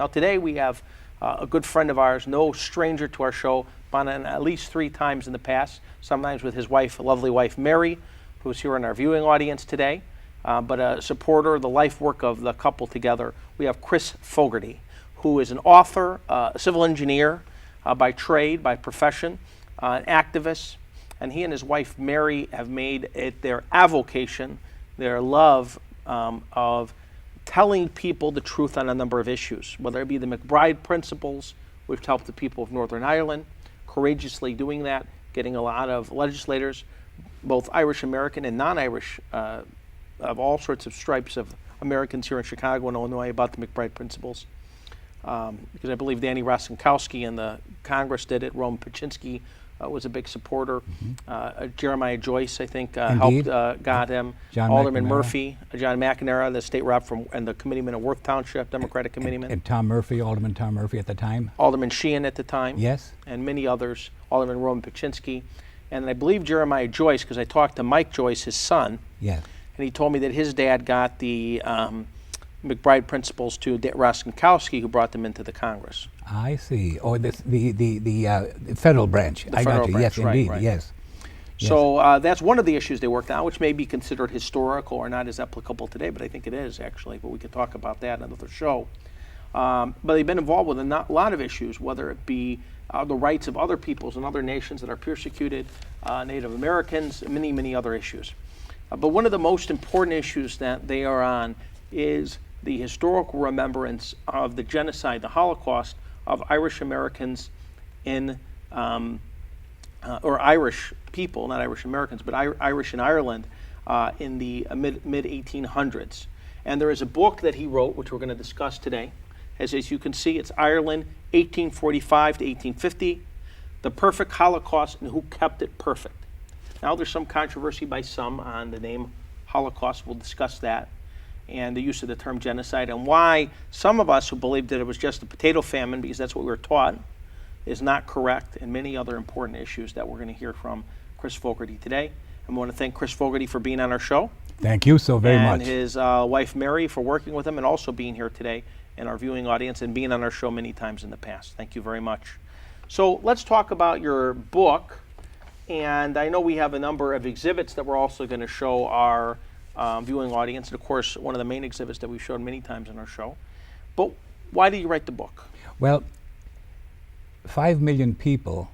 Now today we have a good friend of ours, no stranger to our show, been on at least 3 times in the past, sometimes with his wife, lovely wife Mary, who's here in our viewing audience today, but a supporter of the life work of the couple together. We have Chris Fogarty, who is an author, a civil engineer by trade, by profession, an activist, and he and his wife Mary have made it their avocation, their love of telling people the truth on a number of issues, whether it be the McBride principles, which helped the people of Northern Ireland, courageously doing that, getting a lot of legislators, both Irish American and non-Irish, of all sorts of stripes of Americans here in Chicago and Illinois about the McBride principles. Because I believe Danny Rostenkowski in the Congress did it. Roman Paczynski was a big supporter. Jeremiah Joyce, I think, helped, got him. John Alderman McNamara. Murphy, John McNamara, the state rep from, and the committeeman of Worth Township, Democratic committeeman. And Tom Murphy, Alderman Tom Murphy at the time. Alderman Sheehan at the time. Yes. And many others, Alderman Roman Paczynski. And I believe Jeremiah Joyce, because I talked to Mike Joyce, his son, Yes. and he told me that his dad got the McBride principles to Rostenkowski, who brought them into the Congress. I see. Oh, the federal branch. The I federal got you. branch, Yes, right, indeed. right. Yes. Yes. So that's one of the issues they worked on, which may be considered historical or not as applicable today, but I think it is actually, but we could talk about that in another show. But they've been involved with a lot of issues, whether it be the rights of other peoples and other nations that are persecuted, Native Americans, many, many other issues. But one of the most important issues that they are on is the historical remembrance of the genocide, the Holocaust of Irish Americans in, or Irish people, not Irish Americans, but Irish in Ireland in the mid-1800s. And there is a book that he wrote, which we're going to discuss today. As you can see, it's Ireland, 1845 to 1850, The Perfect Holocaust and Who Kept It Perfect. Now there's some controversy by some on the name Holocaust. We'll discuss that, and the use of the term genocide, and why some of us who believed that it was just a potato famine, because that's what we were taught, is not correct, and many other important issues that we're going to hear from Chris Fogarty today. And we want to thank Chris Fogarty for being on our show. Thank you so very much. And his wife Mary for working with him and also being here today in our viewing audience and being on our show many times in the past. Thank you very much. So let's talk about your book. And I know we have a number of exhibits that we're also going to show our viewing audience. And of course, one of the main exhibits that we've showed many times in our show. But why did you write the book? Well, 5 million people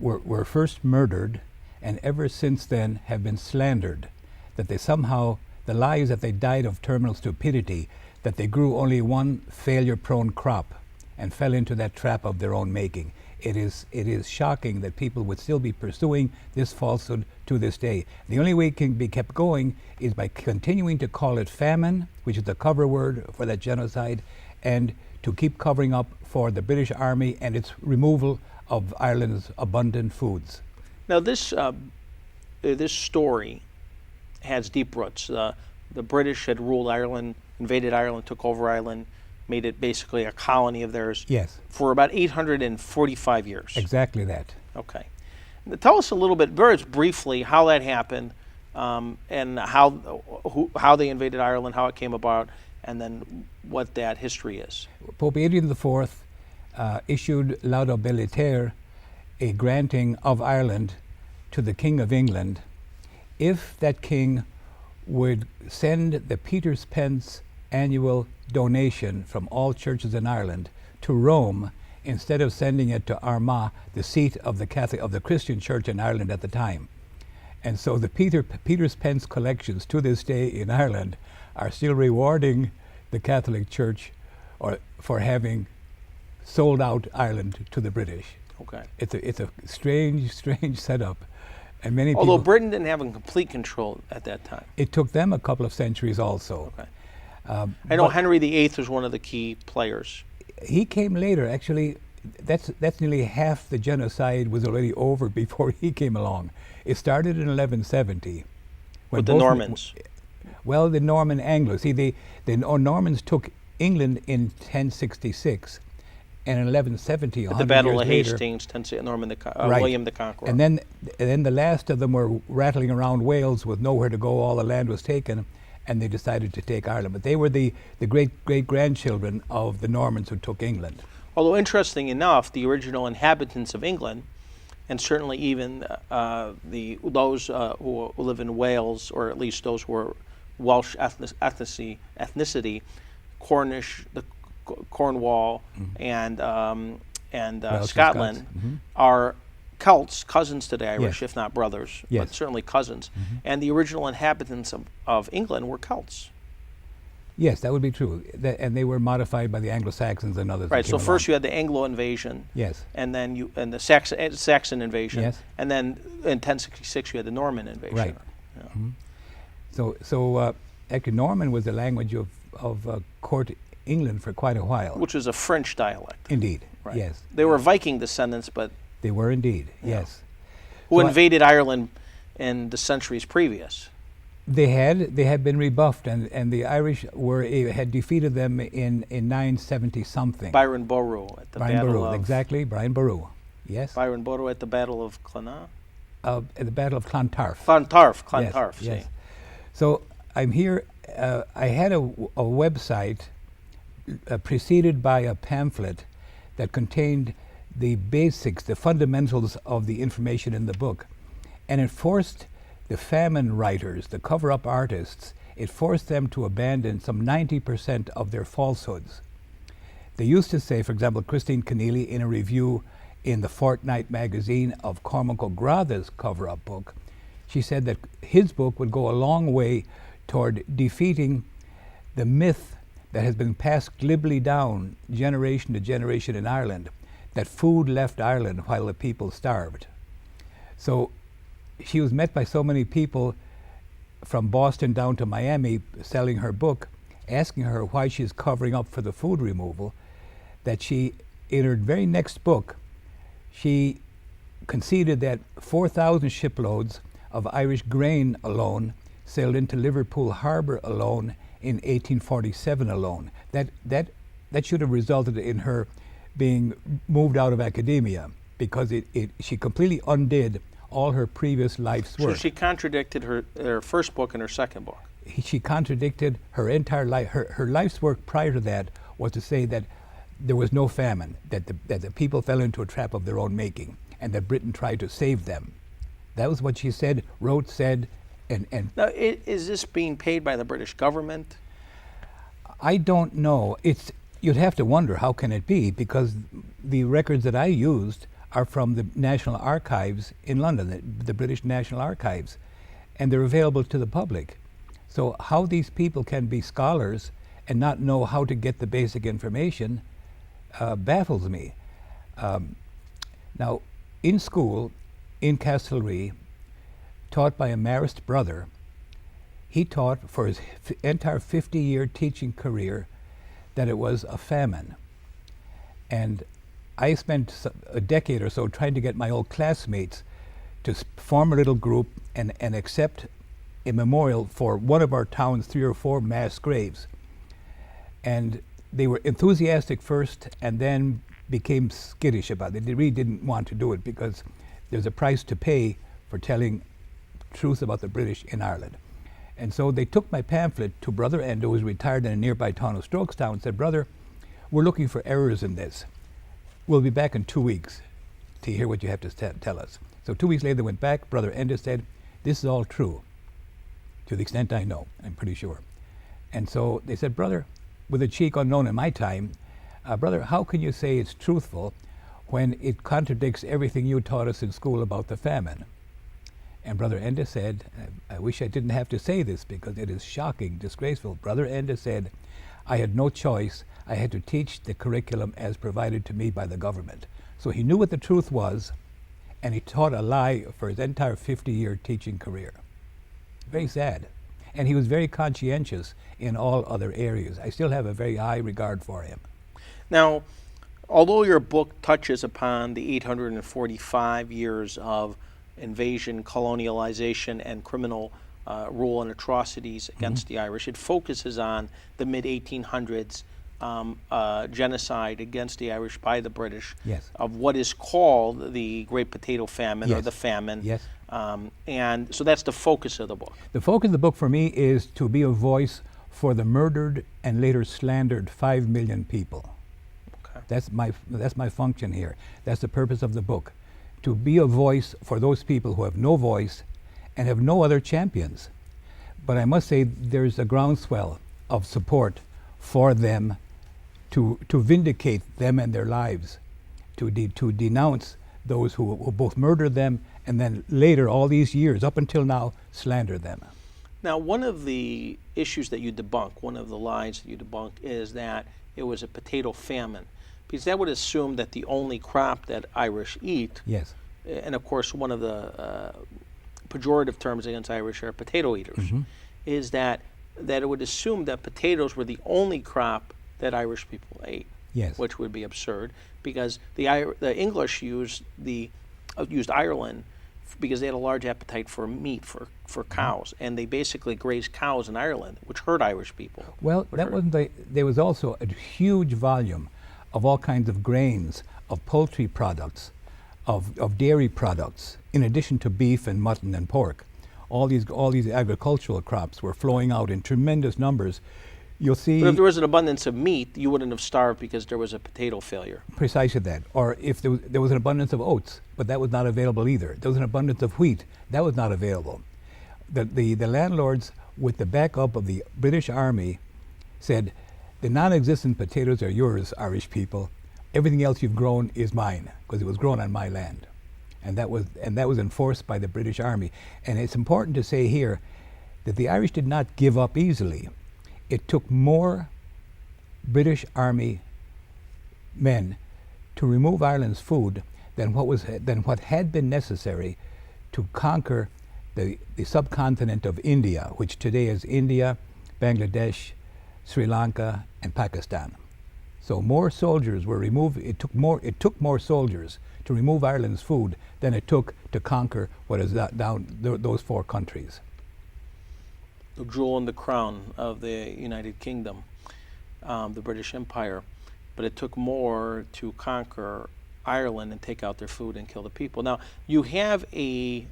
were first murdered, and ever since then have been slandered, that they somehow, the lies that they died of terminal stupidity, that they grew only one failure-prone crop and fell into that trap of their own making. It is shocking that people would still be pursuing this falsehood to this day. The only way it can be kept going is by continuing to call it famine, which is the cover word for that genocide, and to keep covering up for the British Army and its removal of Ireland's abundant foods. Now this story has deep roots. The British had ruled Ireland, invaded Ireland, took over Ireland, made it basically a colony of theirs. Yes. For about 845 years. Exactly that. Okay. Now, tell us a little bit, very briefly, how that happened, and how they invaded Ireland, how it came about, and then what that history is. Pope Adrian IV issued Laudo Militare, a granting of Ireland to the King of England, if that king would send the Peter's Pence annual donation from all churches in Ireland to Rome instead of sending it to Armagh, the seat of the Christian church in Ireland at the time. And so the Peter's Pence collections to this day in Ireland are still rewarding the Catholic Church for having sold out Ireland to the British. Okay. It's a strange setup. And many Although people, Britain didn't have complete control at that time. it took them a couple of centuries also. Okay. I know but Henry VIII was one of the key players. he came later. Actually, that's nearly half the genocide was already over before he came along. It started in 1170. With the Normans. Well, the Norman Anglos. See, the Normans took England in 1066, and in 1170, At the Battle of Hastings, William the Conqueror. And then the last of them were rattling around Wales with nowhere to go. All the land was taken, and they decided to take Ireland. But they were the great-great-grandchildren of the Normans who took England. Although interesting enough, the original inhabitants of England, and certainly even those who live in Wales, or at least those who are Welsh ethnicity, Cornish, the Cornwall, and Scotland, are Celts, cousins to the Irish, if not brothers, but certainly cousins. And the original inhabitants of England were Celts. Yes, that would be true. And they were modified by the Anglo-Saxons and others. Right. So first you had the Anglo invasion. Yes. And then the Saxon invasion. Yes. And then in 1066 you had the Norman invasion. Right. Yeah. So actually, Norman was the language of court England for quite a while. Which was a French dialect. Indeed. Right. Yes. They were Viking descendants, but they were indeed. Yes. Who invaded Ireland in the centuries previous. They had been rebuffed, and the Irish had defeated them in 970 something. Byron Boru at the battle of Brian Boru. Yes. Byron Boru at the Battle of Clontarf. At the Battle of Clontarf. Clontarf. Yes. So I'm here. I had a website preceded by a pamphlet that contained the basics, the fundamentals of the information in the book, and it forced the famine writers, the cover-up artists, it forced them to abandon some 90% of their falsehoods. They used to say, for example, Christine Keneally, in a review in the Fortnight magazine of Cormac O'Grath's cover-up book, she said that his book would go a long way toward defeating the myth that has been passed glibly down generation to generation in Ireland, that food left Ireland while the people starved. So she was met by so many people from Boston down to Miami selling her book, asking her why she's covering up for the food removal, that she, in her very next book, she conceded that 4,000 shiploads of Irish grain alone sailed into Liverpool Harbour alone in 1847 alone. That should have resulted in her being moved out of academia, because she completely undid all her previous life's work. So she contradicted her first book and her second book. She contradicted her entire life. Her life's work prior to that was to say that there was no famine, that the people fell into a trap of their own making, and that Britain tried to save them. That was what she said, wrote, said, and now, is this being paid by the British government? I don't know. You'd have to wonder, how can it be? Because the records that I used are from the National Archives in London, the British National Archives, and they're available to the public. So how these people can be scholars and not know how to get the basic information baffles me. Now, in school, in Castlereagh, taught by a Marist brother, he taught for his entire 50-year teaching career that it was a famine. And I spent a decade or so trying to get my old classmates to form a little group and accept a memorial for one of our town's 3 or 4 mass graves. And they were enthusiastic first and then became skittish about it. They really didn't want to do it because there's a price to pay for telling truth about the British in Ireland. And so they took my pamphlet to Brother Endo, who was retired in a nearby town of Strokestown, and said, "Brother, we're looking for errors in this. We'll be back in 2 weeks to hear what you have to tell us." So 2 weeks later they went back. Brother Endo said, "This is all true, to the extent I know, I'm pretty sure." And so they said, "Brother," with a cheek unknown in my time, "Brother, how can you say it's truthful when it contradicts everything you taught us in school about the famine?" And Brother Enda said, "I wish I didn't have to say this because it is shocking, disgraceful." Brother Enda said, "I had no choice. I had to teach the curriculum as provided to me by the government." So he knew what the truth was, and he taught a lie for his entire 50-year teaching career. Very sad. And he was very conscientious in all other areas. I still have a very high regard for him. Now, although your book touches upon the 845 years of invasion, colonialization, and criminal rule and atrocities against the Irish, it focuses on the mid-1800s genocide against the Irish by the British Yes. of what is called the Great Potato Famine or Yes. the famine. Yes. And so that's the focus of the book. The focus of the book for me is to be a voice for the murdered and later slandered 5 million people. Okay. That's my function here. That's the purpose of the book, to be a voice for those people who have no voice and have no other champions. But I must say there's a groundswell of support for them to vindicate them and their lives, to denounce those who both murdered them and then later, all these years, up until now, slander them. Now, one of the issues that you debunk, one of the lies that you debunk, is that it was a potato famine, because that would assume that the only crop that Irish eat, Yes. and of course one of the pejorative terms against Irish are potato eaters, is that it would assume that potatoes were the only crop that Irish people ate. Yes. Which would be absurd, because the English used Ireland because they had a large appetite for meat, for cows, and they basically grazed cows in Ireland, which hurt Irish people. Well, there was also a huge volume of all kinds of grains, of poultry products, of dairy products, in addition to beef and mutton and pork. All these agricultural crops were flowing out in tremendous numbers. You'll see. But if there was an abundance of meat, you wouldn't have starved because there was a potato failure. Precisely that. Or if there was an abundance of oats, but that was not available either. There was an abundance of wheat, that was not available. The landlords, with the backup of the British Army, said, the non-existent potatoes are yours, Irish people. Everything else you've grown is mine, because it was grown on my land. And that was enforced by the British Army. And it's important to say here that the Irish did not give up easily. It took more British Army men to remove Ireland's food than what had been necessary to conquer the subcontinent of India, which today is India, Bangladesh, Sri Lanka, and Pakistan. So more soldiers were removed. It took more soldiers to remove Ireland's food than it took to conquer what is down those 4 countries. The jewel in the crown of the United Kingdom, the British Empire, but it took more to conquer Ireland and take out their food and kill the people. Now, you have a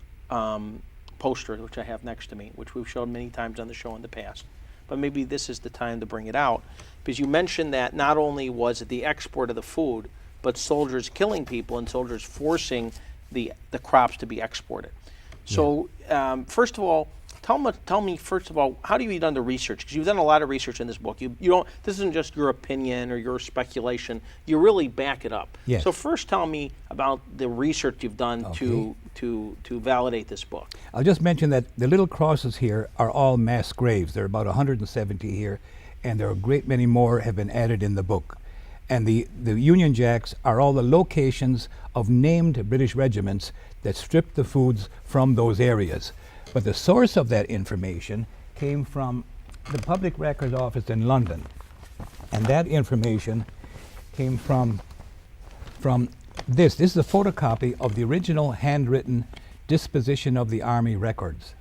poster, which I have next to me, which we've shown many times on the show in the past, but maybe this is the time to bring it out, because you mentioned that not only was it the export of the food, but soldiers killing people and soldiers forcing the crops to be exported. So, first of all, tell me first of all, how do you done the research? Because you've done a lot of research in this book. You don't. This isn't just your opinion or your speculation. You really back it up. Yes. So first, tell me about the research you've done to validate this book. I'll just mention that the little crosses here are all mass graves. There are about 170 here, and there are a great many more have been added in the book. And the Union Jacks are all the locations of named British regiments that stripped the foods from those areas. But the source of that information came from the Public Records Office in London. And that information came from this. This is a photocopy of the original handwritten disposition of the Army records.